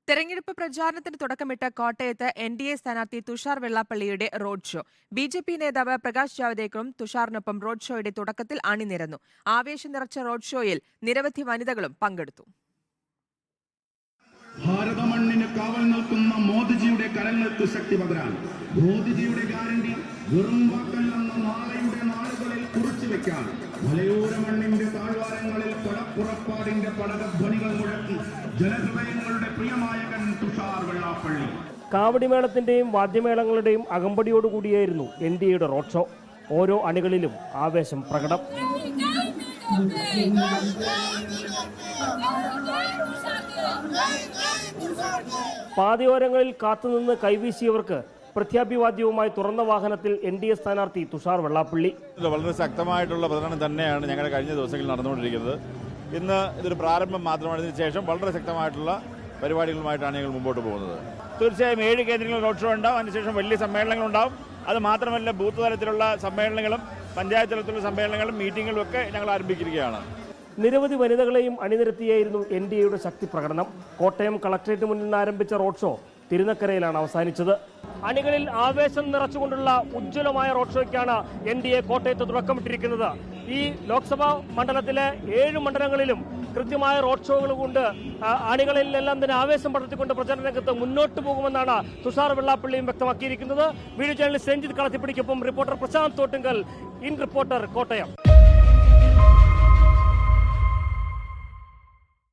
തെരഞ്ഞെടുപ്പ് പ്രചാരണത്തിന് തുടക്കമിട്ട കോട്ടയത്ത് എൻ.ഡി.എ സ്ഥാനാർത്ഥി തുഷാർ വെള്ളാപ്പള്ളിയുടെ റോഡ് ഷോ. ബി.ജെ.പി നേതാവ് പ്രകാശ് ജാവ്ദേക്കറും തുഷാറിനൊപ്പം റോഡ് ഷോയുടെ തുടക്കത്തിൽ അണിനിരന്നു. ആവേശം നിറച്ച റോഡ് ഷോയിൽ നിരവധി വനിതകളും പങ്കെടുത്തു. ഭാരതമണ്ണിന് കാവൽ നിൽക്കുന്ന മോദിജിയുടെ കരങ്ങൾക്ക് ശക്തി പകരാൻ മോദിജിയുടെ ഗ്യാരണ്ടി വെറും വാക്കല്ലെന്ന നാളെയുടെ നാളുകളിൽ കുറിച്ചു വെക്കാൻ മലയോര മണ്ണിന്റെ താഴ്വാരങ്ങളിൽ പടപ്പുറപ്പാടിന്റെ പടകധ്വനികൾ മുഴക്കി ജനഹൃദയങ്ങളുടെ പ്രിയനായകൻ തുഷാർ വെള്ളാപ്പള്ളി. കാവടിമേളത്തിന്റെയും വാദ്യമേളങ്ങളുടെയും അകമ്പടിയോടുകൂടിയായിരുന്നു എൻ.ഡി.എയുടെ റോഡ് ഷോ. ഓരോ അണികളിലും ആവേശം പ്രകടം. പാതയോരങ്ങളിൽ കാത്തുനിന്ന് കൈവീശിയവർക്ക് പ്രഖ്യാപിവാദ്യവുമായി തുറന്ന വാഹനത്തിൽ എൻ.ഡി.എ സ്ഥാനാർത്ഥി തുഷാർ വെള്ളാപ്പള്ളി. വളരെ ശക്തമായിട്ടുള്ള പ്രചരണം തന്നെയാണ് ഞങ്ങളുടെ കഴിഞ്ഞ ദിവസങ്ങളിൽ നടന്നുകൊണ്ടിരിക്കുന്നത്. ഇന്ന് ഇതൊരു പ്രാരംഭം മാത്രമാണ്. ഇതിന് ശേഷം വളരെ ശക്തമായിട്ടുള്ള പരിപാടികളുമായിട്ടാണ് ഞങ്ങൾ മുമ്പോട്ട് പോകുന്നത്. തീർച്ചയായും 7 കേന്ദ്രങ്ങളിൽ റോഡ് ഷോ ഉണ്ടാവും. അതിനുശേഷം വലിയ സമ്മേളനങ്ങളുണ്ടാവും. അത് മാത്രമല്ല, ബൂത്ത് തലത്തിലുള്ള സമ്മേളനങ്ങളും പഞ്ചായത്ത് തലത്തിലുള്ള സമ്മേളനങ്ങളും മീറ്റിങ്ങുകളും ഒക്കെ ഞങ്ങൾ ആരംഭിച്ചിരിക്കുകയാണ്. നിരവധി വനിതകളെയും അണിനിരത്തിയായിരുന്നു എൻ.ഡി.എയുടെ ശക്തി പ്രകടനം. കോട്ടയം കളക്ടറേറ്റ് മുന്നിൽ നിന്ന് ആരംഭിച്ച റോഡ് ഷോ തിരുനക്കരയിലാണ് അവസാനിച്ചത്. അണികളിൽ ആവേശം നിറച്ചുകൊണ്ടുള്ള ഉജ്ജ്വലമായ റോഡ് ഷോയ്ക്കാണ് എൻ.ഡി.എ കോട്ടയത്ത് തുടക്കമിട്ടിരിക്കുന്നത്. ഈ ലോക്സഭാ മണ്ഡലത്തിലെ 7 മണ്ഡലങ്ങളിലും കൃത്യമായ റോഡ് ഷോകൾ കൊണ്ട് അണികളിലെല്ലാം തന്നെ ആവേശം പടർത്തിക്കൊണ്ട് പ്രചരണ രംഗത്ത് മുന്നോട്ട് പോകുമെന്നാണ് തുഷാർ വെള്ളാപ്പള്ളിയും വ്യക്തമാക്കിയിരിക്കുന്നത്. വീഡിയോ ജേർണലിസ്റ്റ് രഞ്ജിത്ത് കളത്തിപ്പിടിക്കൊപ്പം reporter Prasanth Thottungal, in reporter, Kottayam.